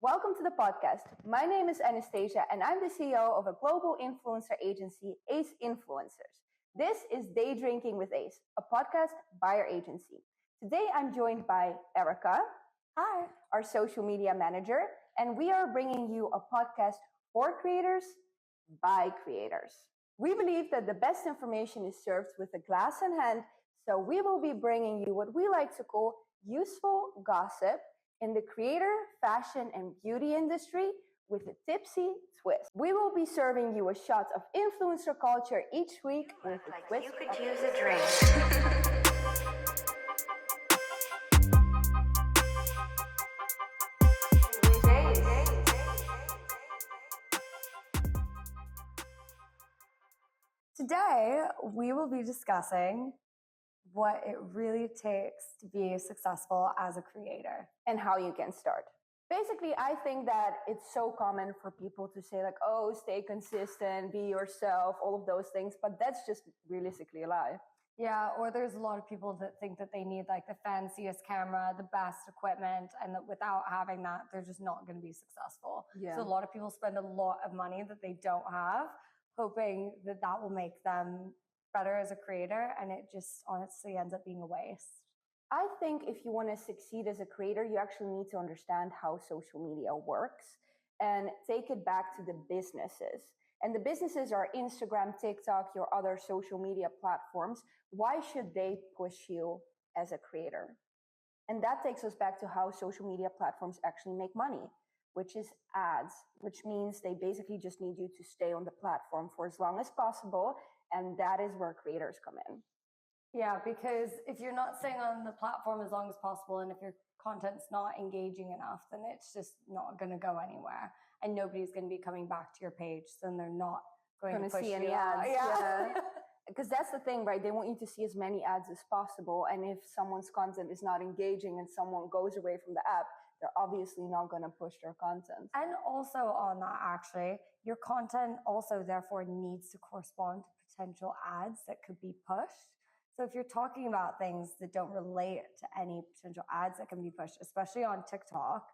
Welcome to the podcast. My name is Anastasia, and I'm the CEO of a global influencer agency, Ace Influencers. This is Day Drinking with Ace, a podcast by our agency. Today, I'm joined by Erica, Hi, our social media manager, and we are bringing you a podcast for creators by creators. We believe that the best information is served with a glass in hand, so we will be bringing you what we like to call useful gossip in the creator, fashion, and beauty industry with a tipsy twist. We will be serving you a shot of influencer culture each week with a twist. you could use a drink. Today, we will be discussing what it really takes to be successful as a creator. And how you can start. Basically, I think that it's so common for people to say like, oh, stay consistent, be yourself, all of those things, but that's just realistically a lie. Yeah, or there's a lot of people that think that they need like the fanciest camera, the best equipment, and that without having that, they're just not going to be successful. Yeah. So a lot of people spend a lot of money that they don't have, hoping that that will make them better as a creator, and it just honestly ends up being a waste. I think if you want to succeed as a creator, you actually need to understand how social media works and take it back to the businesses. And the businesses are Instagram, TikTok, your other social media platforms. Why should they push you as a creator? And that takes us back to how social media platforms actually make money, which is ads, which means they basically just need you to stay on the platform for as long as possible. And that is where creators come in. Yeah, because if you're not staying on the platform as long as possible, and if your content's not engaging enough, then it's just not going to go anywhere, and nobody's going to be coming back to your page. So then they're not going to push see any you ads. out. Yeah. Because that's the thing, right? They want you to see as many ads as possible. And if someone's content is not engaging and someone goes away from the app, they're obviously not going to push their content. And also on that, actually, your content also therefore needs to correspond to potential ads that could be pushed. So if you're talking about things that don't relate to any potential ads that can be pushed, especially on TikTok,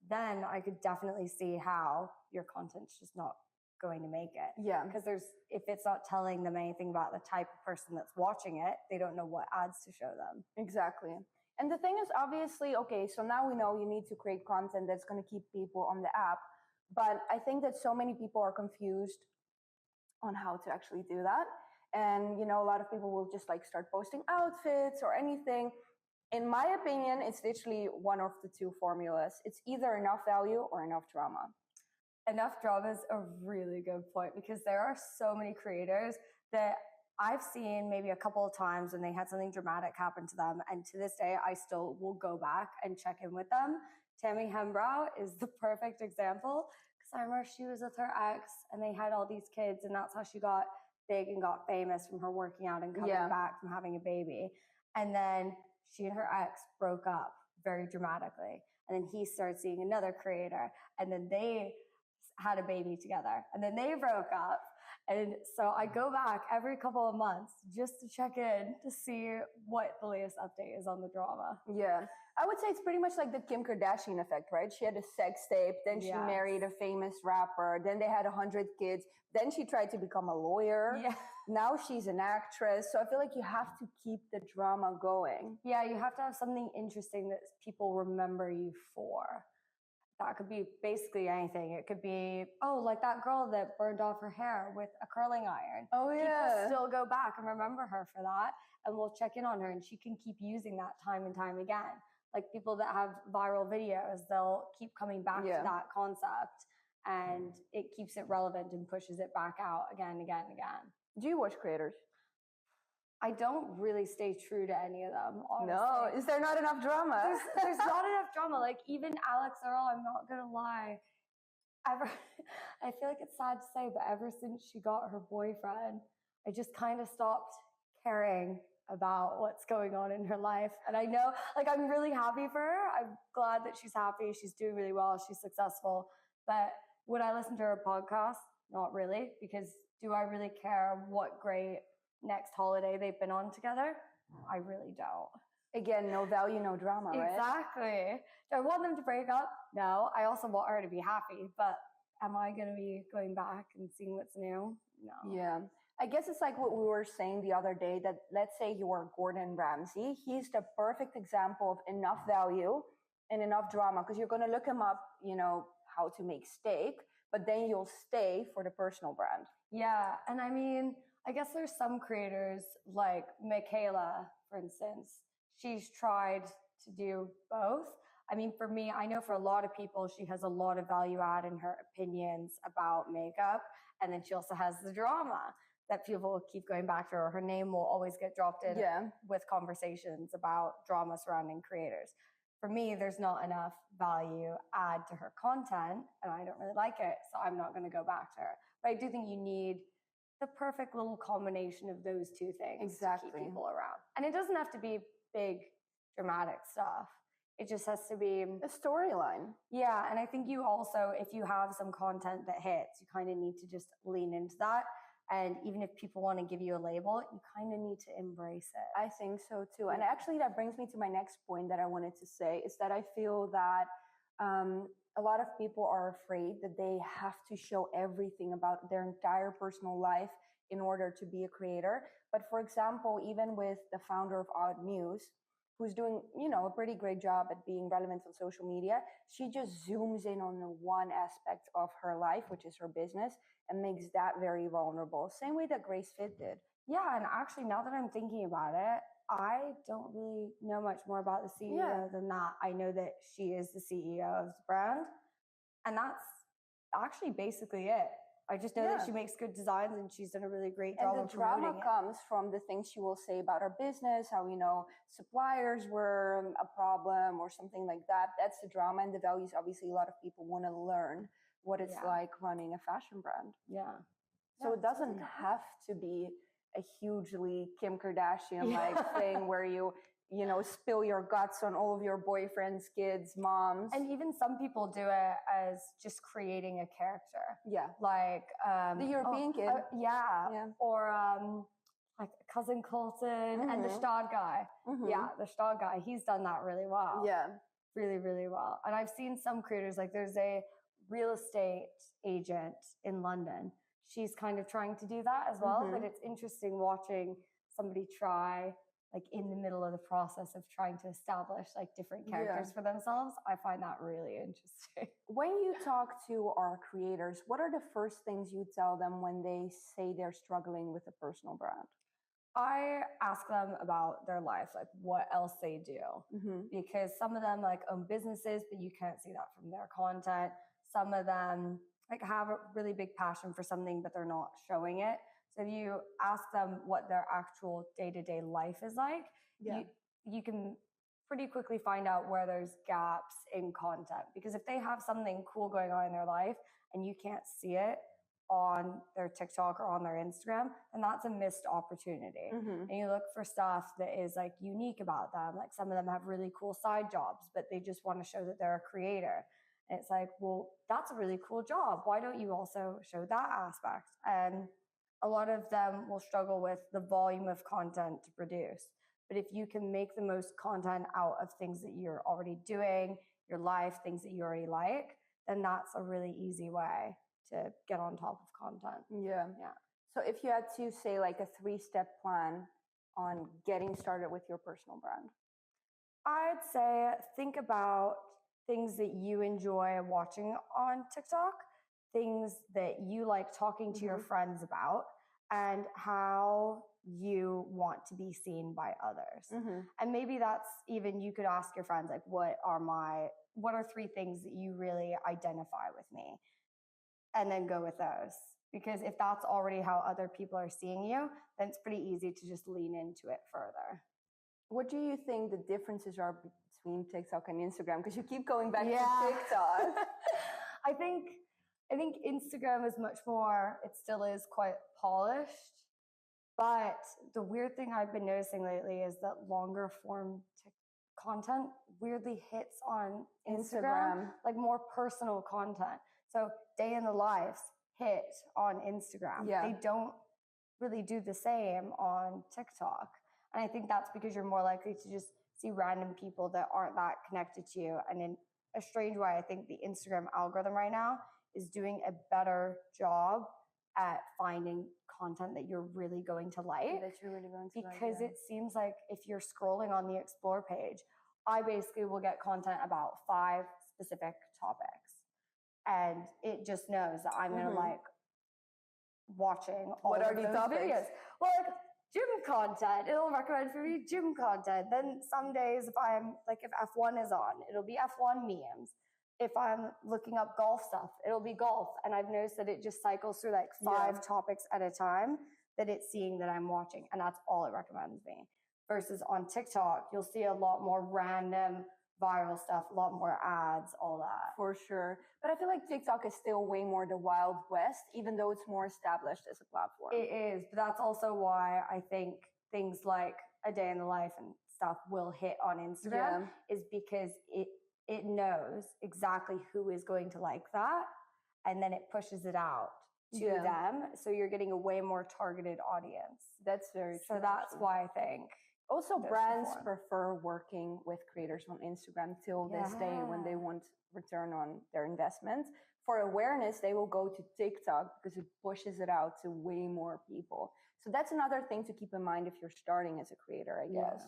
then I could definitely see how your content's just not going to make it. Yeah. Because if it's not telling them anything about the type of person that's watching it, they don't know what ads to show them. Exactly. And the thing is, obviously, okay, so now we know you need to create content that's going to keep people on the app. But I think that so many people are confused on how to actually do that. And, you know, a lot of people will just like start posting outfits or anything. In my opinion, it's literally one of the two formulas. It's either enough value or enough drama. Enough drama is a really good point, because there are so many creators that I've seen maybe a couple of times when they had something dramatic happen to them. And to this day, I still will go back and check in with them. Tammy Hembrow is the perfect example, because I remember she was with her ex and they had all these kids, and that's how she got big and got famous, from her working out and coming back from having a baby. And then she and her ex broke up very dramatically. And then he started seeing another creator, and then they had a baby together, and then they broke up. And so I go back every couple of months just to check in to see what the latest update is on the drama. Yeah. I would say it's pretty much like the Kim Kardashian effect, right? She had a sex tape, then she married a famous rapper, then they had 100 kids, then she tried to become a lawyer. Yeah. Now she's an actress. So I feel like you have to keep the drama going. Yeah, you have to have something interesting that people remember you for. That could be basically anything. It could be, oh, like that girl that burned off her hair with a curling iron. Oh, yeah. People still go back and remember her for that, and we'll check in on her, and she can keep using that time and time again. Like people that have viral videos, they'll keep coming back to that concept, and it keeps it relevant and pushes it back out again and again and again. Do you watch creators? I don't really stay true to any of them, honestly. No, is there not enough drama? There's not enough drama. Like even Alex Earl, I'm not gonna lie. I feel like it's sad to say, but ever since she got her boyfriend, I just kind of stopped caring about what's going on in her life. And I know, like, I'm really happy for her. I'm glad that she's happy. She's doing really well. She's successful. But would I listen to her podcast? Not really, because do I really care what great next holiday they've been on together? I really don't. Again, no value, no drama, right? Exactly. Do I want them to break up? No. I also want her to be happy, but am I going to be going back and seeing what's new? No. Yeah. I guess it's like what we were saying the other day, that let's say you are Gordon Ramsay. He's the perfect example of enough value and enough drama, because you're going to look him up, how to make steak, but then you'll stay for the personal brand. Yeah. And I mean, I guess there's some creators like Michaela, for instance. She's tried to do both. I mean, for me, I know for a lot of people, she has a lot of value add in her opinions about makeup. And then she also has the drama that people keep going back to her. Her name will always get dropped in with conversations about drama surrounding creators. For me, there's not enough value add to her content, and I don't really like it, so I'm not going to go back to her. But I do think you need the perfect little combination of those two things to keep people around. And it doesn't have to be big, dramatic stuff. It just has to be a storyline. Yeah, and I think you also, if you have some content that hits, you kind of need to just lean into that. And even if people want to give you a label, you kind of need to embrace it. I think so too. And actually that brings me to my next point that I wanted to say, is that I feel that a lot of people are afraid that they have to show everything about their entire personal life in order to be a creator. But for example, even with the founder of Odd Muse, who's doing, a pretty great job at being relevant on social media, she just zooms in on the one aspect of her life, which is her business, and makes that very vulnerable. Same way that Grace Fit did. Yeah, and actually, now that I'm thinking about it, I don't really know much more about the CEO than that. I know that she is the CEO of the brand, and that's actually basically it. I just know that she makes good designs and she's done a really great job of promoting it. And the drama comes from the things she will say about her business, how, suppliers were a problem or something like that. That's the drama, and the values. Obviously, a lot of people want to learn what it's like running a fashion brand. Yeah. So it doesn't have to be a hugely Kim Kardashian-like thing where you spill your guts on all of your boyfriends, kids, moms. And even some people do it as just creating a character. Yeah. Like the European kid. Or like Cousin Colton and the Stad guy. Mm-hmm. Yeah, the Stad guy. He's done that really well. Yeah. Really, really well. And I've seen some creators, like there's a real estate agent in London. She's kind of trying to do that as well. But it's interesting watching somebody try, like in the middle of the process of trying to establish like different characters for themselves. I find that really interesting. When you talk to our creators, what are the first things you tell them when they say they're struggling with a personal brand? I ask them about their life, like what else they do. Because some of them like own businesses, but you can't see that from their content. Some of them like have a really big passion for something, but they're not showing it. So if you ask them what their actual day-to-day life is like, you can pretty quickly find out where there's gaps in content. Because if they have something cool going on in their life and you can't see it on their TikTok or on their Instagram, then that's a missed opportunity. And you look for stuff that is like unique about them. Like some of them have really cool side jobs, but they just want to show that they're a creator. And it's like, well, that's a really cool job. Why don't you also show that aspect? And a lot of them will struggle with the volume of content to produce. But if you can make the most content out of things that you're already doing, your life, things that you already like, then that's a really easy way to get on top of content. Yeah. So if you had to say like a 3-step plan on getting started with your personal brand, I'd say think about things that you enjoy watching on TikTok, things that you like talking to your friends about, and how you want to be seen by others. And maybe that's even, you could ask your friends, like, what are 3 things that you really identify with me? And then go with those. Because if that's already how other people are seeing you, then it's pretty easy to just lean into it further. What do you think the differences are between TikTok and Instagram? Because you keep going back to TikTok. I think Instagram is much more, it still is quite polished. But the weird thing I've been noticing lately is that longer form content weirdly hits on Instagram, like more personal content. So day in the lives hit on Instagram. They don't really do the same on TikTok. And I think that's because you're more likely to just see random people that aren't that connected to you. And in a strange way, I think the Instagram algorithm right now is doing a better job at finding content that you're really going to like. That you're really going to like, because it seems like if you're scrolling on the explore page, I basically will get content about 5 specific topics, and it just knows that I'm gonna like watching all What of are the those topics? videos. Well, like gym content, it'll recommend for me gym content. Then some days, if I'm like, if F1 is on, it'll be F1 memes. If I'm looking up golf stuff, it'll be golf. And I've noticed that it just cycles through like 5 topics at a time that it's seeing that I'm watching, and that's all it recommends me. Versus on TikTok, you'll see a lot more random viral stuff, a lot more ads, all that. For sure. But I feel like TikTok is still way more the Wild West, even though it's more established as a platform. It is, but that's also why I think things like a day in the life and stuff will hit on Instagram, is because it knows exactly who is going to like that, and then it pushes it out to them. So you're getting a way more targeted audience. That's very true. So that's why I think. Also, brands prefer working with creators on Instagram till this day when they want return on their investment. For awareness, they will go to TikTok because it pushes it out to way more people. So that's another thing to keep in mind if you're starting as a creator, I guess.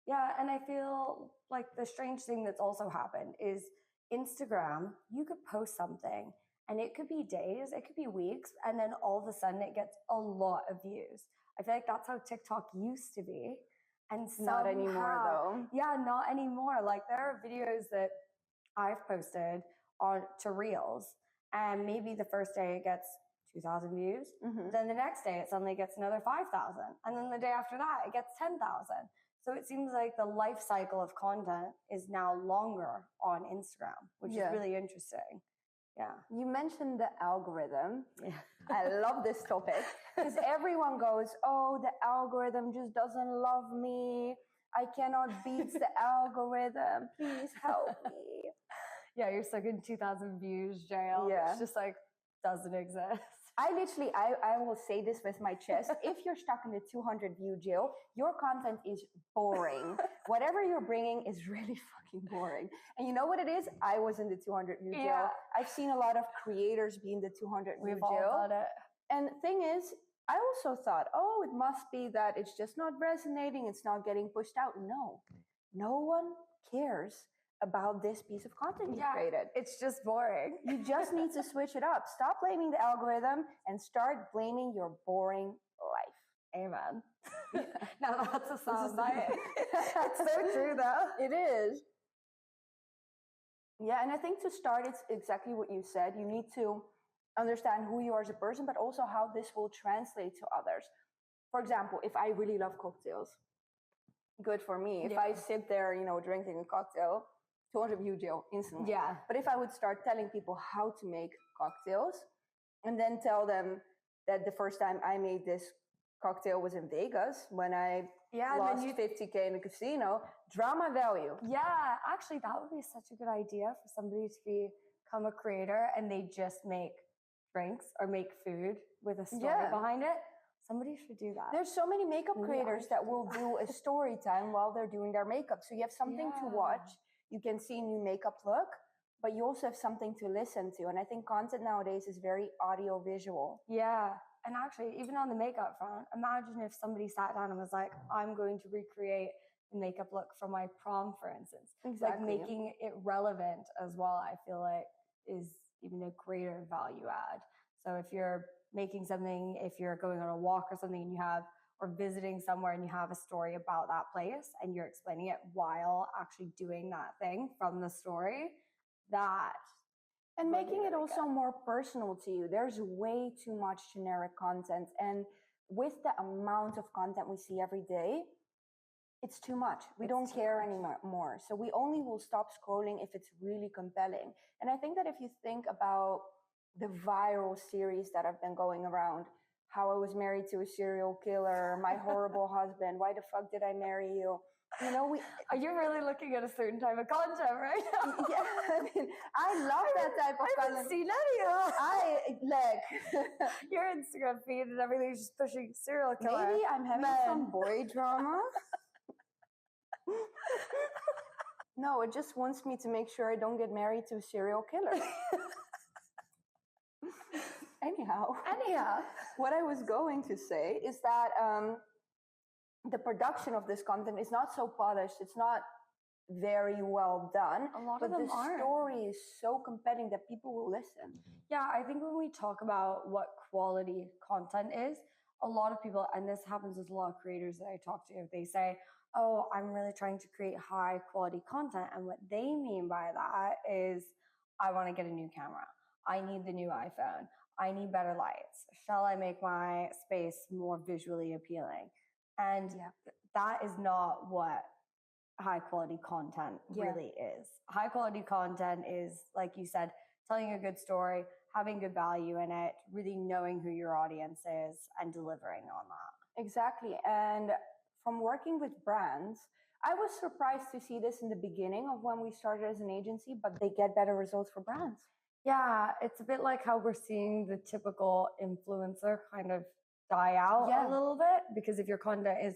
Yeah, and I feel like the strange thing that's also happened is Instagram, you could post something and it could be days, it could be weeks, and then all of a sudden it gets a lot of views. I feel like that's how TikTok used to be. And not anymore, though. Yeah, not anymore. Like there are videos that I've posted on to Reels, and maybe the first day it gets 2,000 views. Then the next day it suddenly gets another 5,000, and then the day after that it gets 10,000. So it seems like the life cycle of content is now longer on Instagram, which is really interesting. Yeah. You mentioned the algorithm. Yeah. I love this topic because everyone goes, oh, the algorithm just doesn't love me. I cannot beat the algorithm. Please help me. Yeah, you're stuck in 2,000 views jail. Yeah. It's just like doesn't exist. I will say this with my chest. If you're stuck in the 200 view jail, your content is boring. Whatever you're bringing is really fucking boring. And you know what it is? I was in the 200 view jail. I've seen a lot of creators be in the 200 view jail. We've all done it. And the thing is, I also thought, oh, it must be that it's just not resonating. It's not getting pushed out. No one cares about this piece of content you created. It's just boring. You just need to switch it up. Stop blaming the algorithm and start blaming your boring life. Amen. Now that's a sound bite. It's so true though. It is. Yeah, and I think to start, it's exactly what you said. You need to understand who you are as a person, but also how this will translate to others. For example, if I really love cocktails, good for me. If I sit there, drinking a cocktail, 200 view jail instantly. Yeah. But if I would start telling people how to make cocktails and then tell them that the first time I made this cocktail was in Vegas when I lost 50K in a casino, drama value. Yeah, actually that would be such a good idea for somebody to become a creator and they just make drinks or make food with a story behind it. Somebody should do that. There's so many makeup creators that will do a story time while they're doing their makeup. So you have something to watch. You can see new makeup look, but you also have something to listen to. And I think content nowadays is very audio visual. Yeah. And actually, even on the makeup front, imagine if somebody sat down and was like, I'm going to recreate the makeup look for my prom, for instance. Exactly. Like making it relevant as well, I feel like is even a greater value add. So if you're making something, if you're going on a walk or something and you have, or visiting somewhere and you have a story about that place and you're explaining it while actually doing that thing from the story, that. And making it also more personal to you. There's way too much generic content. And with the amount of content we see every day, it's too much. We don't care anymore. So we only will stop scrolling if it's really compelling. And I think that if you think about the viral series that have been going around, how I was married to a serial killer, my horrible husband, why the fuck did I marry you? Are you really looking at a certain type of content right now? Yeah, I love that type of content. I haven't seen any of your Instagram feed and everything's just pushing serial killer. Maybe I'm having some boy drama. No, it just wants me to make sure I don't get married to a serial killer. Anyhow, what I was going to say is that the production of this content is not so polished. It's not very well done. A lot but of them the aren't. story is so compelling that people will listen. Yeah, I think when we talk about what quality content is, a lot of people, and this happens with a lot of creators that I talk to, they say, oh, I'm really trying to create high quality content. And what they mean by that is, I want to get a new camera. I need the new iPhone. I need better lights. Shall I make my space more visually appealing? And that is not what high quality content really is. High quality content is, like you said, telling a good story, having good value in it, really knowing who your audience is and delivering on that. Exactly. And from working with brands, I was surprised to see this in the beginning of when we started as an agency, but they get better results for brands. Yeah, it's a bit like how we're seeing the typical influencer kind of die out a little bit, because if your content is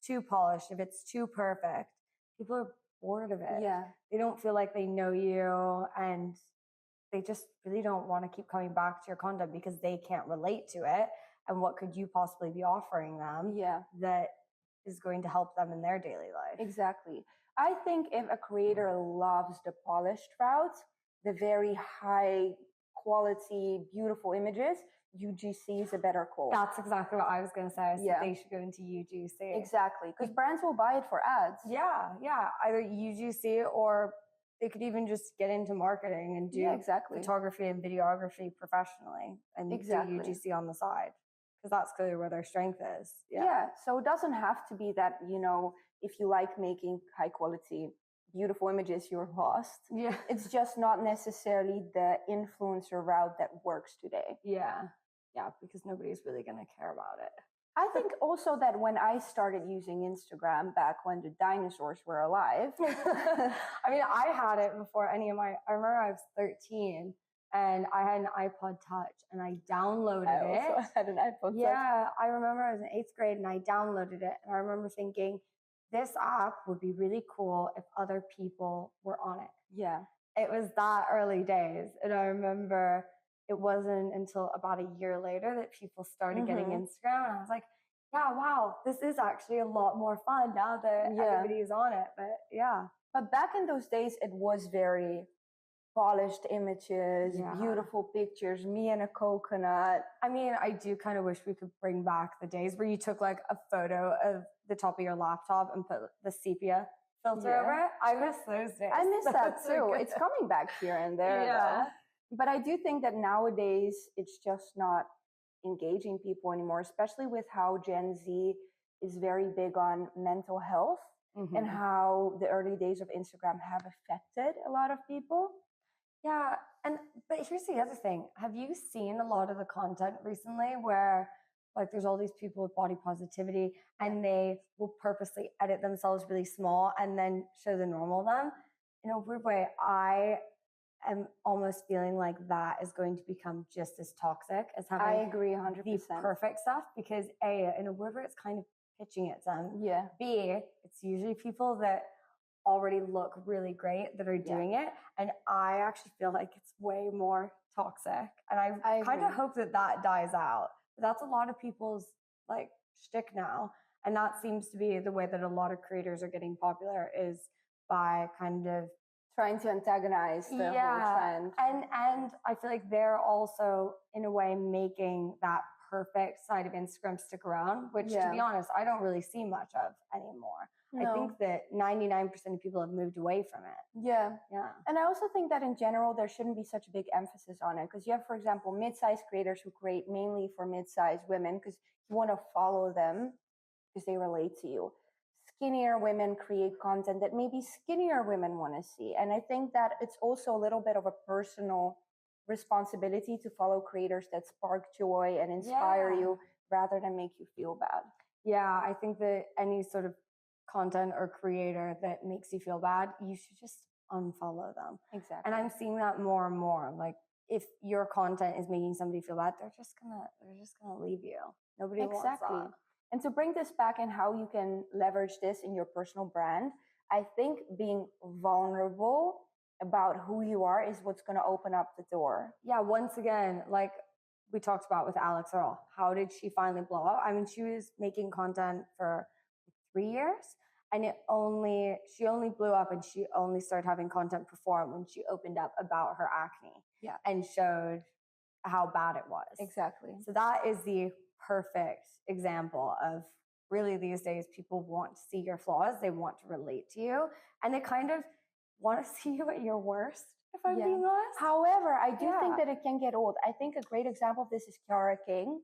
too polished, if it's too perfect, people are bored of it. Yeah. They don't feel like they know you, and they just really don't want to keep coming back to your content because they can't relate to it. And what could you possibly be offering them that is going to help them in their daily life? Exactly. I think if a creator loves the polished route, the very high quality, beautiful images, UGC is a better call. That's exactly what I was going to say. So they should go into UGC. Exactly. Because brands will buy it for ads. Yeah. Either UGC, or they could even just get into marketing and do photography and videography professionally and do UGC on the side, because that's clearly where their strength is. Yeah. So it doesn't have to be that, if you like making high quality, beautiful images, you're lost. Yeah. It's just not necessarily the influencer route that works today. Yeah, because nobody's really going to care about it. I think also that when I started using Instagram back when the dinosaurs were alive. I mean, I had it before I remember I was 13 and I had an iPod Touch and I downloaded it. I also had an iPod Touch. Yeah, I remember I was in 8th grade and I downloaded it. And I remember thinking, this app would be really cool if other people were on it. Yeah. It was that early days. And I remember it wasn't until about a year later that people started getting Instagram. And I was like, yeah, wow, this is actually a lot more fun now that everybody's on it. But But back in those days, it was very polished images, beautiful pictures, me and a coconut. I mean, I do kind of wish we could bring back the days where you took like a photo of the top of your laptop and put the sepia filter over it. I miss those days. I miss that too. It's coming back here and there though. But I do think that nowadays it's just not engaging people anymore, especially with how Gen Z is very big on mental health and how the early days of Instagram have affected a lot of people. Yeah, but here's the other thing. Have you seen a lot of the content recently where like there's all these people with body positivity and they will purposely edit themselves really small and then show the normal them? In a weird way, I am almost feeling like that is going to become just as toxic as having I agree 100%. the perfect stuff, because A, in a weird way, it's kind of pitching at them. Yeah. B, it's usually people that already look really great that are doing it. And I actually feel like it's way more toxic. And I kind of hope that dies out. But that's a lot of people's like shtick now. And that seems to be the way that a lot of creators are getting popular, is by kind of trying to antagonize the whole trend. And I feel like they're also in a way making that perfect side of Instagram stick around, which to be honest, I don't really see much of anymore. No. I think that 99% of people have moved away from it. Yeah. And I also think that in general, there shouldn't be such a big emphasis on it, because you have, for example, mid-sized creators who create mainly for mid-sized women because you want to follow them because they relate to you. Skinnier women create content that maybe skinnier women want to see. And I think that it's also a little bit of a personal responsibility to follow creators that spark joy and inspire you rather than make you feel bad. Yeah, I think that any sort of content or creator that makes you feel bad, you should just unfollow them. Exactly. And I'm seeing that more and more. Like, if your content is making somebody feel bad, they're just gonna leave you. Nobody wants that. And to bring this back and how you can leverage this in your personal brand, I think being vulnerable about who you are is what's going to open up the door. Yeah, once again, like we talked about with Alex Earl, how did she finally blow up? I mean, she was making content for 3 years, and she only blew up, and she only started having content perform when she opened up about her acne, Yeah. and showed how bad it was. Exactly. So that is the perfect example of really these days people want to see your flaws, they want to relate to you, and they kind of want to see you at your worst, if I'm being honest. However, I do think that it can get old. I think a great example of this is Kiara King.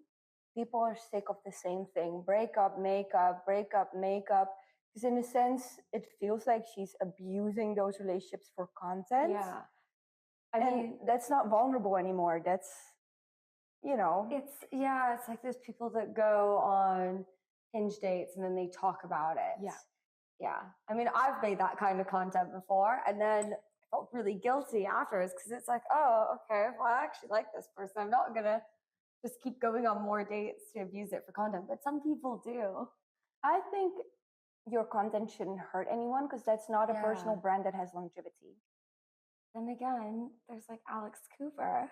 People are sick of the same thing: breakup, makeup, breakup, makeup. Because in a sense, it feels like she's abusing those relationships for content. Yeah. I mean, that's not vulnerable anymore. That's, it's like those people that go on Hinge dates and then they talk about it. Yeah. Yeah. I mean, I've made that kind of content before, and then I felt really guilty afterwards because it's like, oh, okay, well, I actually like this person. I'm not going to just keep going on more dates to abuse it for content. But some people do. I think your content shouldn't hurt anyone because that's not a personal brand that has longevity. Then again, there's like Alex Cooper.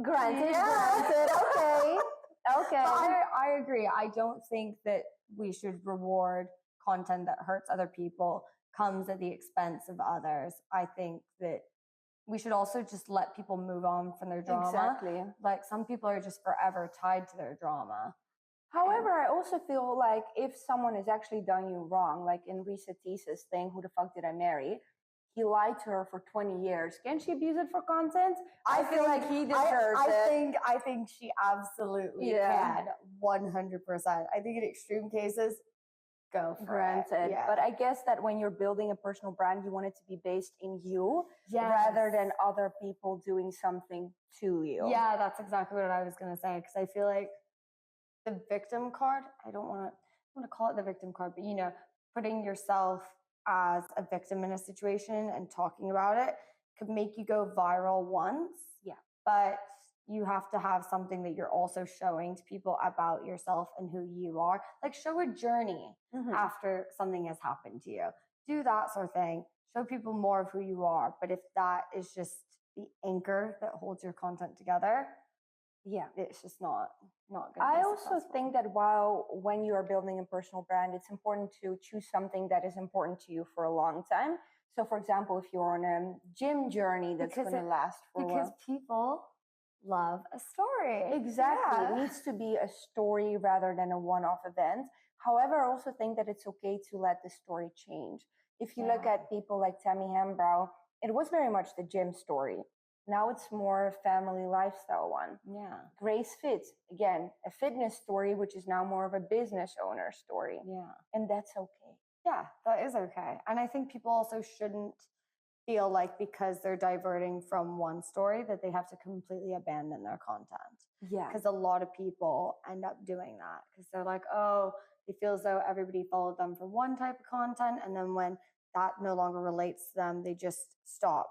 Granted, okay. I agree. I don't think that we should reward content that hurts other people, comes at the expense of others. I think that we should also just let people move on from their drama. Exactly. Like some people are just forever tied to their drama. However, I also feel like if someone has actually done you wrong, like in Risa Thesis thing, Who the Fuck Did I Marry? He lied to her for 20 years. Can she abuse it for content? I feel like he deserves it. I think she absolutely can. 100%. I think in extreme cases, go for it. Yeah. But I guess that when you're building a personal brand, you want it to be based in you rather than other people doing something to you. Yeah, that's exactly what I was going to say. Because I feel like the victim card, I don't want to call it the victim card, but putting yourself as a victim in a situation and talking about it could make you go viral once. Yeah. But you have to have something that you're also showing to people about yourself and who you are. Like show a journey after something has happened to you. Do that sort of thing. Show people more of who you are. But if that is just the anchor that holds your content together, it's just not good. I also think that when you are building a personal brand, it's important to choose something that is important to you for a long time. So, for example, if you're on a gym journey that's going to last for a while. Because people love a story. Exactly. It needs to be a story rather than a one-off event. However, I also think that it's okay to let the story change. If you look at people like Tammy Hembrow, it was very much the gym story. Now it's more a family lifestyle one. Yeah. Grace Fit, again, a fitness story, which is now more of a business owner story. Yeah. And that's okay. Yeah, that is okay. And I think people also shouldn't feel like because they're diverting from one story that they have to completely abandon their content. Yeah. Because a lot of people end up doing that because they're like, oh, they feel as though everybody followed them for one type of content. And then when that no longer relates to them, they just stop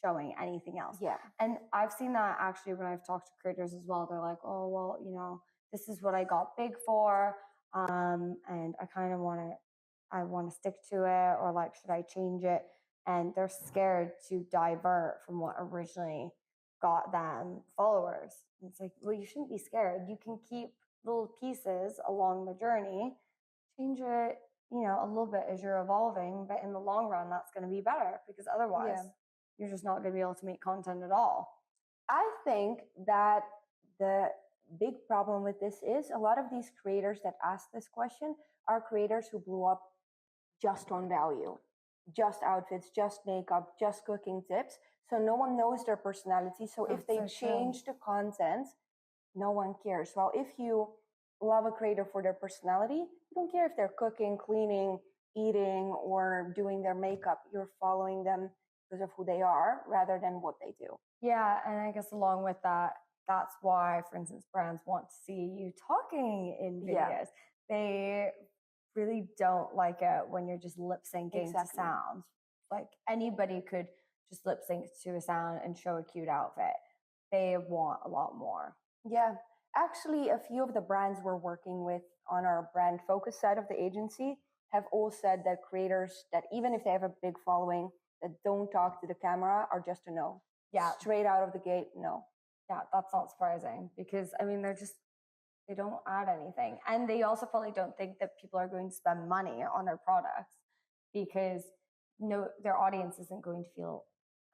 showing anything else. Yeah. And I've seen that actually when I've talked to creators as well. They're like, oh, well, this is what I got big for. And I kind of want to stick to it, or like, should I change it? And they're scared to divert from what originally got them followers. And it's like, well, you shouldn't be scared. You can keep little pieces along the journey, change it, a little bit as you're evolving, but in the long run, that's going to be better because otherwise you're just not going to be able to make content at all. I think that the big problem with this is a lot of these creators that ask this question are creators who blew up just on value, just outfits, just makeup, just cooking tips. So no one knows their personality. So if they change the content, no one cares. Well, if you love a creator for their personality, you don't care if they're cooking, cleaning, eating, or doing their makeup. You're following them because of who they are rather than what they do. Yeah, and I guess along with that, that's why, for instance, brands want to see you talking in videos. They really don't like it when you're just lip syncing to sounds. Like anybody could just lip sync to a sound and show a cute outfit. They want a lot more. Yeah. Actually, a few of the brands we're working with on our brand focus side of the agency, have all said that creators that even if they have a big following that don't talk to the camera are just a no. Yeah. Straight out of the gate, no. Yeah, that's not surprising because I mean they don't add anything. And they also probably don't think that people are going to spend money on their products because no, their audience isn't going to feel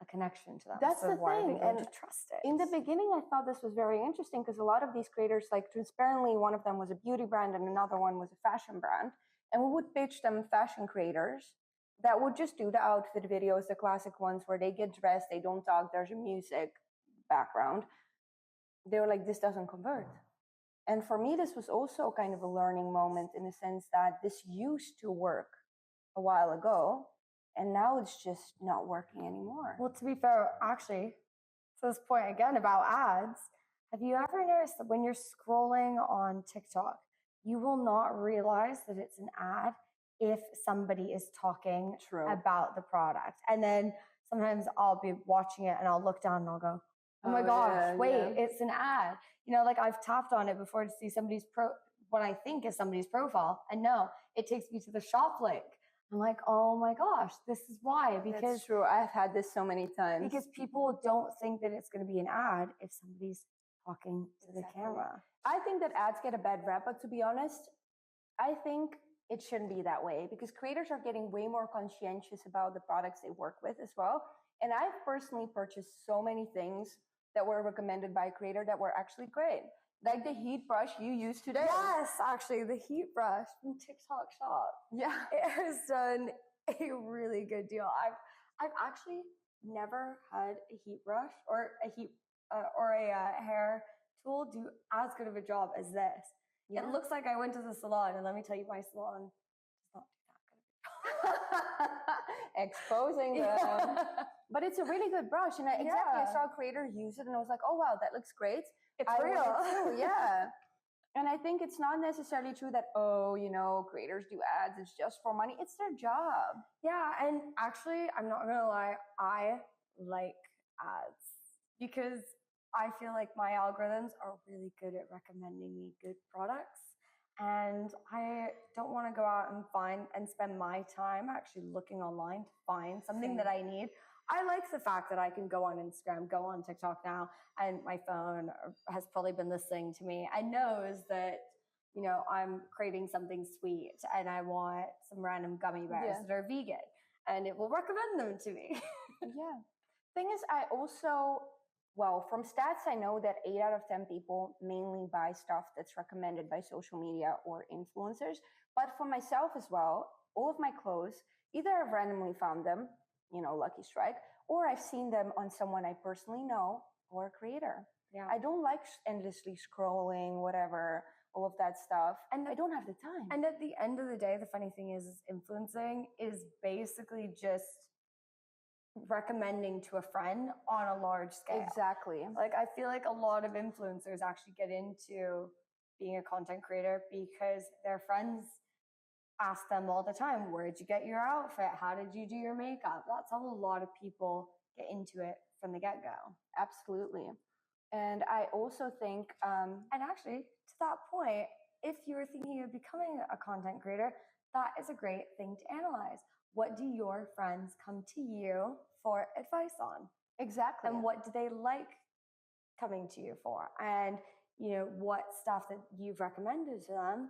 a connection to them. That's so the why thing. Are they going to trust it? In the beginning, I thought this was very interesting because a lot of these creators, like transparently, one of them was a beauty brand and another one was a fashion brand. And we would pitch them fashion creators that would just do the outfit videos, the classic ones where they get dressed, they don't talk, there's a music background. They were like, this doesn't convert. And for me, this was also kind of a learning moment in the sense that this used to work a while ago, and now it's just not working anymore. Well, to be fair, actually, to this point again about ads, have you ever noticed that when you're scrolling on TikTok, you will not realize that it's an ad if somebody is talking about the product? And then sometimes I'll be watching it and I'll look down and I'll go, oh my gosh, wait, it's an ad. You know, like I've tapped on it before to see somebody's what I think is somebody's profile. And no, it takes me to the shop link. I'm like, oh my gosh, this is why. Because that's true. I've had this so many times. Because people don't think that it's going to be an ad if somebody's talking to the camera. I think that ads get a bad rap, but to be honest, I think it shouldn't be that way because creators are getting way more conscientious about the products they work with as well. And I've personally purchased so many things that were recommended by a creator that were actually great. Like the heat brush you used today. Yes, actually, the heat brush from TikTok Shop. Yeah. It has done a really good deal. I've actually never had a heat brush or a hair tool do as good of a job as this. Yeah. It looks like I went to the salon, and let me tell you, my salon does not do that good of a job. Exposing them. But it's a really good brush. And I saw a creator use it and I was like, oh, wow, that looks great. It's real. Too, yeah. And I think it's not necessarily true that, oh, you know, creators do ads. It's just for money. It's their job. Yeah. And actually, I'm not going to lie. I like ads because I feel like my algorithms are really good at recommending me good products. And I don't want to go out and spend my time actually looking online to find something that I need. I like the fact that I can go on Instagram, go on TikTok now, and my phone has probably been listening to me and knows that, you know, I'm craving something sweet and I want some random gummy bears that are vegan, and it will recommend them to me. Yeah. Thing is, from stats, I know that 8 out of 10 people mainly buy stuff that's recommended by social media or influencers. But for myself as well, all of my clothes, either I've randomly found them, you know, lucky strike, or I've seen them on someone I personally know or a creator. Yeah. I don't like endlessly scrolling, whatever, all of that stuff. And I don't have the time. And at the end of the day, the funny thing is influencing is basically just recommending to a friend on a large scale. Exactly. Like I feel like a lot of influencers actually get into being a content creator because their friends ask them all the time, where'd you get your outfit? How did you do your makeup? That's how a lot of people get into it from the get-go. Absolutely. And I also think, and actually to that point, if you're thinking of becoming a content creator, that is a great thing to analyze. What do your friends come to you for advice on? Exactly. And what do they like coming to you for? And, you know, what stuff that you've recommended to them,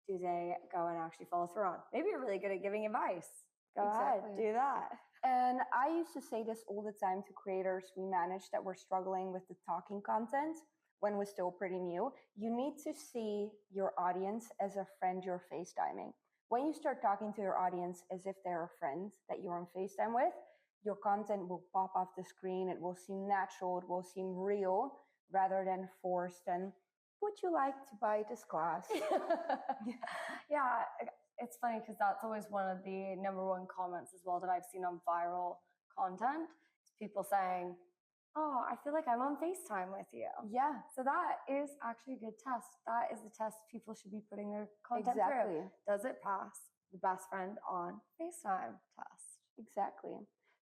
do they go and actually follow through on? Maybe you're really good at giving advice. Go ahead, do that. And I used to say this all the time to creators we managed that were struggling with the talking content when we're still pretty new. You need to see your audience as a friend you're FaceTiming. When you start talking to your audience as if they're a friend that you're on FaceTime with, your content will pop off the screen. It will seem natural. It will seem real rather than forced. And would you like to buy this class? Yeah, it's funny because that's always one of the number one comments as well that I've seen on viral content. It's people saying, oh, I feel like I'm on FaceTime with you. Yeah. So that is actually a good test. That is the test people should be putting their content through. Does it pass the best friend on FaceTime test? Exactly.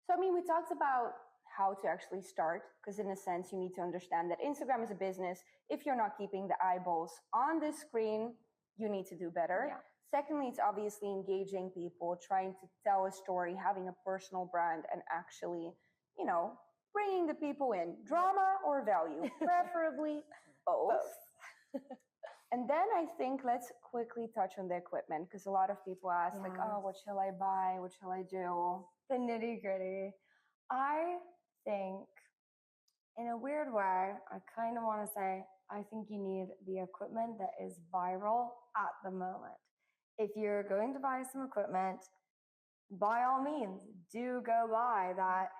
So, I mean, we talked about how to actually start, because in a sense, you need to understand that Instagram is a business. If you're not keeping the eyeballs on the screen, you need to do better. Yeah. Secondly, it's obviously engaging people, trying to tell a story, having a personal brand, and actually, bringing the people in. Drama or value, preferably both. And then I think let's quickly touch on the equipment, because a lot of people ask, like, oh, what shall I buy? What shall I do? The nitty gritty. I think, in a weird way, I kind of want to say, I think you need the equipment that is viral at the moment. If you're going to buy some equipment, by all means, do go buy that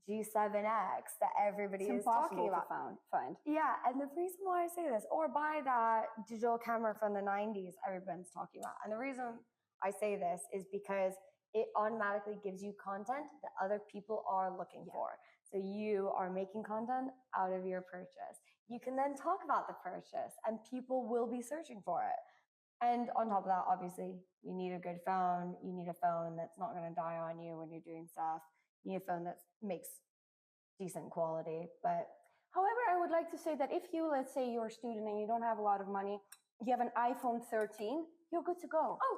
G7X that everybody is talking about. Find. Yeah, and the reason why I say this, or buy that digital camera from the 90s everyone's talking about. And the reason I say this is because it automatically gives you content that other people are looking for. So you are making content out of your purchase. You can then talk about the purchase and people will be searching for it. And on top of that, obviously, you need a good phone. You need a phone that's not going to die on you when you're doing stuff. You need a phone that makes decent quality. But however, I would like to say that if you, let's say you're a student and you don't have a lot of money, you have an iPhone 13, you're good to go. Oh,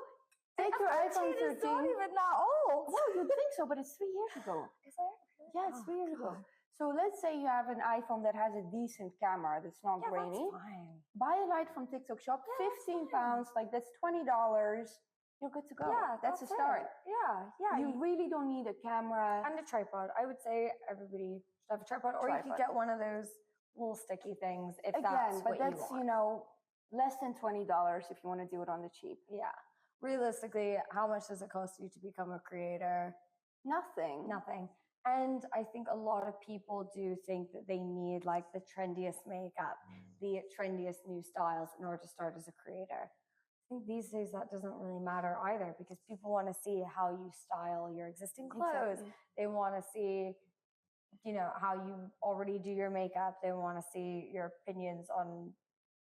take your iPhone 13. It's not even that old. Well, you'd think so, but it's 3 years ago. Is it? Yeah, it's 3 years ago. So let's say you have an iPhone that has a decent camera that's not grainy. That's fine. Buy a light from TikTok Shop, £15, like that's $20. You're good to go. Yeah, that's a start. Yeah. You really don't need a camera. And a tripod. I would say everybody should have a tripod, or you could get one of those little sticky things if that's what you want. Less than $20 if you want to do it on the cheap. Yeah. Realistically, how much does it cost you to become a creator? Nothing. And I think a lot of people do think that they need like the trendiest makeup, the trendiest new styles in order to start as a creator. I think these days that doesn't really matter either, because people want to see how you style your existing clothes. Exactly. They want to see, how you already do your makeup. They want to see your opinions on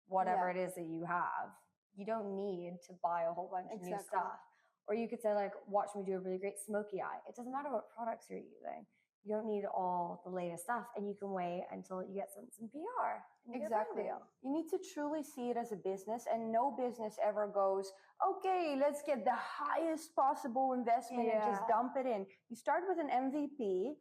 whatever it is that you have. You don't need to buy a whole bunch of new stuff. Or you could say, like, watch me do a really great smoky eye. It doesn't matter what products you're using. You don't need all the latest stuff, and you can wait until you get some PR. Exactly. You need to truly see it as a business, and no business ever goes, okay, let's get the highest possible investment and just dump it in. You start with an MVP,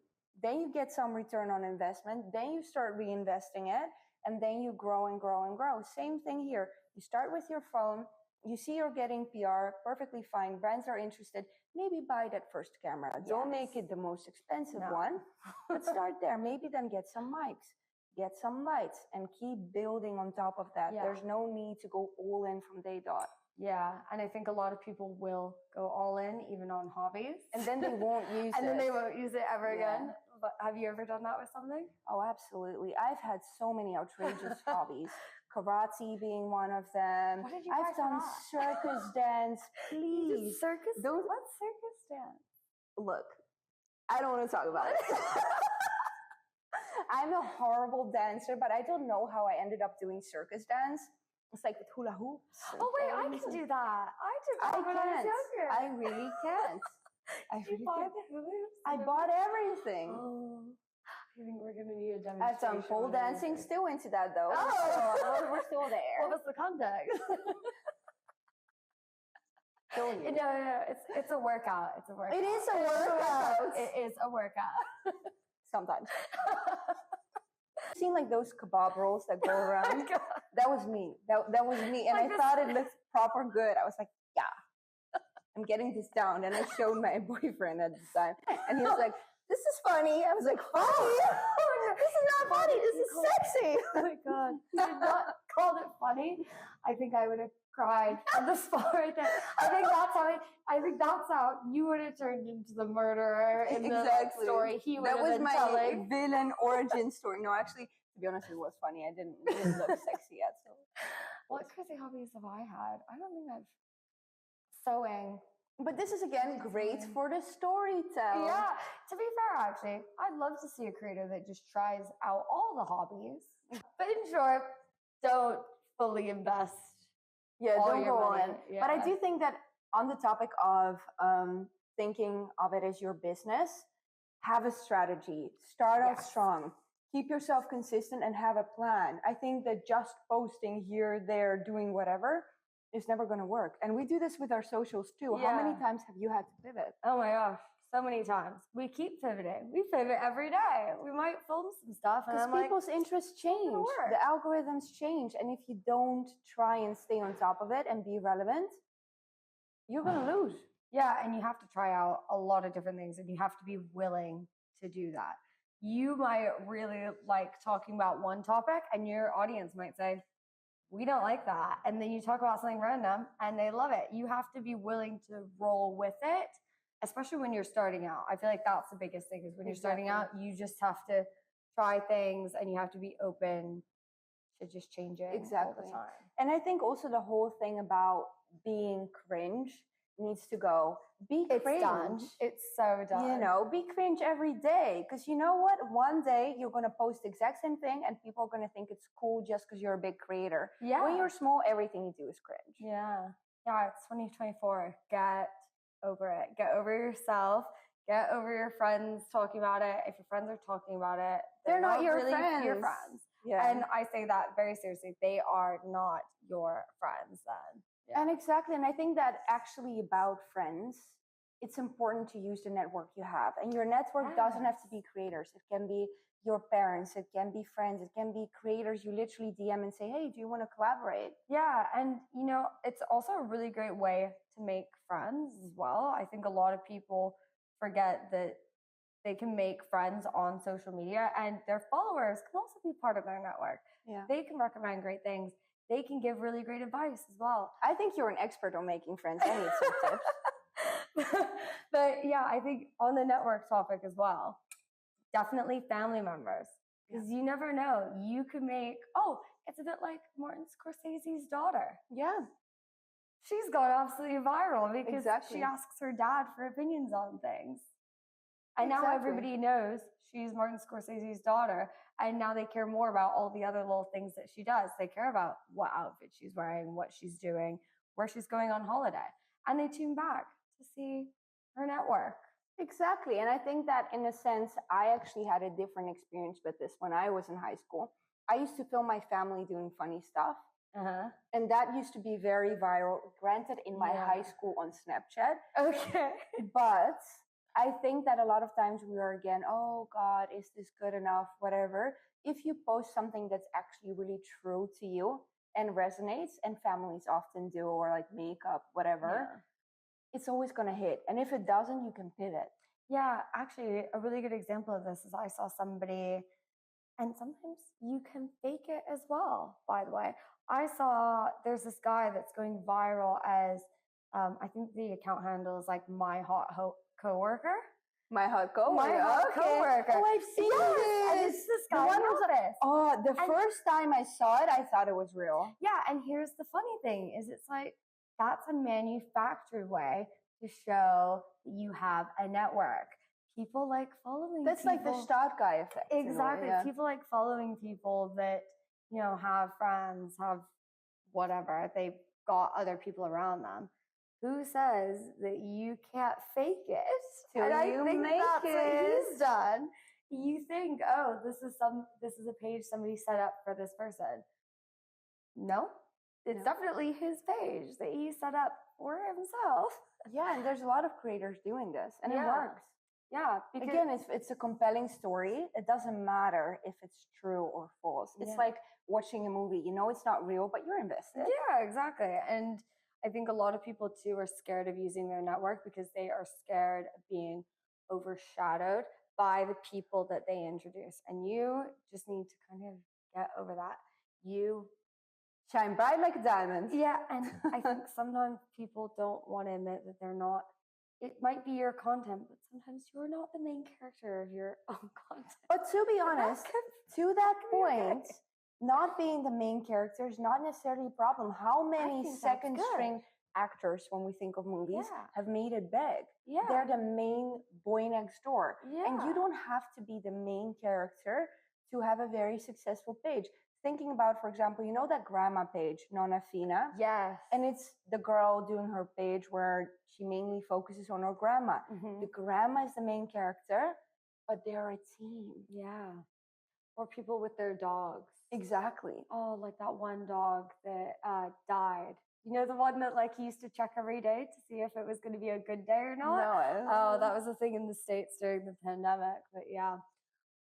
then you get some return on investment, then you start reinvesting it, and then you grow and grow and grow. Same thing here. You start with your phone. You see you're getting PR, perfectly fine. Brands are interested. Maybe buy that first camera. Yes. Don't make it the most expensive one, but start there. Maybe then get some mics, get some lights, and keep building on top of that. Yeah. There's no need to go all in from day dot. Yeah, and I think a lot of people will go all in, even on hobbies. And then they won't use it. And then they won't use it ever again. But have you ever done that with something? Oh, absolutely. I've had so many outrageous hobbies. Karate being one of them. What did you I've done circus dance. Please. Circus? What's circus dance? Look, I don't want to talk about it. I'm a horrible dancer, but I don't know how I ended up doing circus dance. It's like with hula hoops. Oh, wait, I can do that. I did that when I was younger. I really can't. Did you buy the hula hoops? I bought everything. Oh. I think we're going to need a demonstration. I've done pole dancing, still into that though. Oh, we're still there. What was the context? No, it's a workout. It's a workout. It is a workout. It is a workout. Sometimes. I've seen like those kebab rolls that go around. That was me. That was me. And like I thought it looked proper good. I was like, yeah, I'm getting this down. And I showed my boyfriend at the time. And he was like, this is funny. I was like, funny? This is not funny. This is sexy. Oh my God. You did not call it funny. I think I would have cried on the spot right there. I think that's how you would have turned into the murderer in the story. That was my villain origin story. No, actually, to be honest, it was funny. I didn't look sexy yet. So, what crazy hobbies have I had? I don't think I've sewing. But this is, again, great for the storytelling. Yeah. To be fair, actually, I'd love to see a creator that just tries out all the hobbies. But in short, don't fully invest. Yeah, don't go all in. Yeah. But I do think that on the topic of thinking of it as your business, have a strategy. Start out strong. Keep yourself consistent and have a plan. I think that just posting here, there, doing whatever it's never going to work. And we do this with our socials too. How many Yeah. times have you had to pivot? Oh my gosh, so many times. We keep pivoting. We pivot every day. We might film some stuff, and Because I'm like, people's interests change, work. the algorithms change, and if you don't try and stay on top of it and be relevant, you're going to lose. yeah, and you have to try out a lot of different things, and you have to be willing to do that. You might really like talking about one topic, and your audience might say, we don't like that. And then you talk about something random and they love it. You have to be willing to roll with it, especially when you're starting out. I feel like that's the biggest thing is when you're starting out, you just have to try things and you have to be open to just changing all Exactly. the time. And I think also the whole thing about being cringe needs to go. Be It's cringe. done. It's so done. You know, be cringe every day. Because you know what? One day you're going to post the exact same thing and people are going to think it's cool just because you're a big creator. Yeah. When you're small, everything you do is cringe. Yeah. Yeah, it's 2024. Get over it. Get over yourself. Get over your friends talking about it. If your friends are talking about it, They're not your really friends. your friends. Yeah. And I say that very seriously. They are not your friends then. Yeah. And exactly. And I think that actually about friends, it's important to use the network you have. And your network doesn't have to be creators. It can be your parents. It can be friends. It can be creators you literally DM and say, hey, do you want to collaborate? Yeah. And, you know, it's also a really great way to make friends as well. I think a lot of people forget that they can make friends on social media and their followers can also be part of their network. Yeah. They can recommend great things. They can give really great advice as well. I think you're an expert on making friends. I need some tips. But yeah, I think on the network topic as well, definitely family members. Because you never know. You could make, it's a bit like Martin Scorsese's daughter. Yeah. She's gone absolutely viral because Exactly. she asks her dad for opinions on things. And now Exactly. everybody knows she's Martin Scorsese's daughter. And now they care more about all the other little things that she does. They care about what outfit she's wearing, what she's doing, where she's going on holiday. And they tune back to see her network. Exactly. And I think that in a sense, I actually had a different experience with this when I was in high school. I used to film my family doing funny stuff. And that used to be very viral, granted in my high school on Snapchat. Okay. But I think that a lot of times we are again, oh God, is this good enough? Whatever. If you post something that's actually really true to you and resonates, and families often do, or like makeup, whatever, it's always going to hit. And if it doesn't, you can pivot. Yeah, actually, a really good example of this is I saw somebody, and sometimes you can fake it as well, by the way. I saw there's this guy that's going viral as, I think the account handle is like my hot coworker. My hot coworker. My hot coworker. Oh, I've seen this. And it's this guy. The first time I saw it, I thought it was real. Yeah, and here's the funny thing is it's like, that's a manufactured way to show that you have a network. People like following That's people. like the Stadt guy effect. Exactly. People like following people that, you know, have friends, have whatever. They've got other people around them. Who says that you can't fake it? Till and I you think make that's it. what he's done. You think, oh, this is a page somebody set up for this person. No, it's definitely his page that he set up for himself. Yeah, and there's a lot of creators doing this, and it works. Yeah, because again, it's a compelling story. It doesn't matter if it's true or false. It's like watching a movie. You know, it's not real, but you're invested. Yeah, exactly. And I think a lot of people too are scared of using their network because they are scared of being overshadowed by the people that they introduce. And you just need to kind of get over that. You shine bright like a diamond. Yeah, and I think sometimes people don't want to admit that they're not. It might be your content, but sometimes you're not the main character of your own content. But to be honest, to that point, not being the main character is not necessarily a problem. How many second string actors, when we think of movies, have made it big? Yeah. They're the main boy next door. Yeah. And you don't have to be the main character to have a very successful page. Thinking about, for example, you know that grandma page, Nonna Fina? Yes. And it's the girl doing her page where she mainly focuses on her grandma. Mm-hmm. The grandma is the main character, but they're a team. Yeah. Or people with their dogs. Exactly. Oh, like that one dog that died You know, the one that like he used to check every day to see if it was going to be a good day or not? No. Oh, that was a thing in the States during the pandemic. But yeah,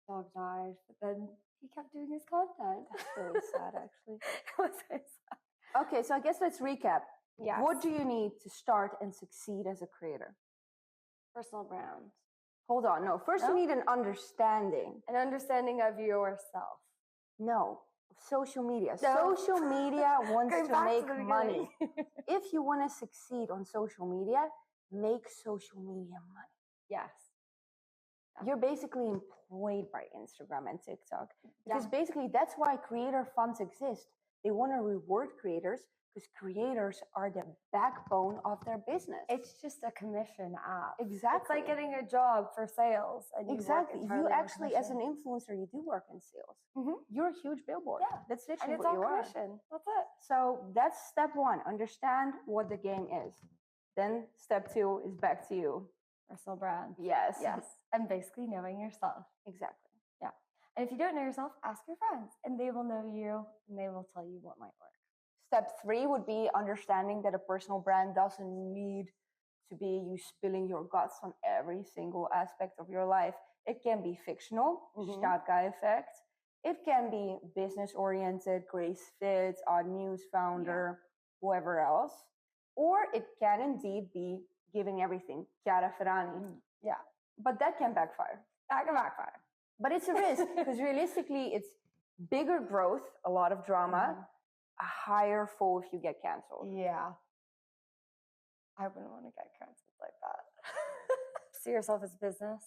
dog died. But then he kept doing his content. That's really sad, actually. It was so sad. Okay, so I guess let's recap. Yes. What do you need to start and succeed as a creator? Personal brand. Hold on. No, first No? you need an understanding. An understanding of yourself. No, social media. No. Social media wants Going to back make the money. beginning. If you want to succeed on social media, make social media money. Yes. You're basically employed by Instagram and TikTok. Because Yeah. basically that's why creator funds exist. They want to reward creators because creators are the backbone of their business. It's just a commission app. Exactly. It's like getting a job for sales. And you work Exactly. You entirely on actually, as an commission. influencer, you do work in sales. Mhm. You're a huge billboard. Yeah. That's And literally it's what all you are. commission. That's it. So that's step one. Understand what the game is. Then step two is back to you. Personal brand. Yes. Yes. And basically knowing yourself. Exactly. And if you don't know yourself, ask your friends and they will know you and they will tell you what might work. Step three would be understanding that a personal brand doesn't need to be you spilling your guts on every single aspect of your life. It can be fictional, Stark Guy effect. It can be business oriented, Grace Fit, Odd News founder, whoever else. Or it can indeed be giving everything, Chiara Ferrani. Yeah. But that can backfire. That can backfire. But it's a risk because realistically, it's bigger growth, a lot of drama, a higher fall if you get canceled. Yeah. I wouldn't want to get canceled like that. See yourself as a business.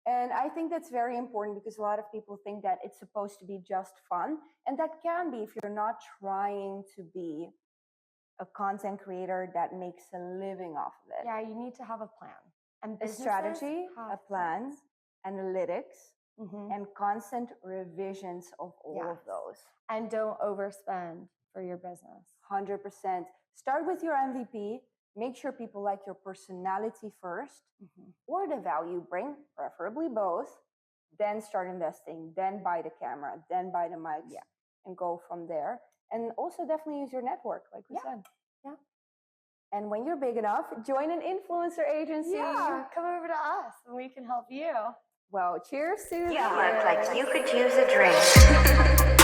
And I think that's very important because a lot of people think that it's supposed to be just fun. And that can be if you're not trying to be a content creator that makes a living off of it. Yeah, you need to have a plan. And A strategy, a plan, analytics, and constant revisions of all of those. And don't overspend for your business. 100%. Start with your MVP. Make sure people like your personality first or the value you bring, preferably both. Then start investing. Then buy the camera. Then buy the mics and go from there. And also definitely use your network, like we said. Yeah. And when you're big enough, join an influencer agency. Yeah, come over to us and we can help you. Well, cheers to that. You look like you could use a drink.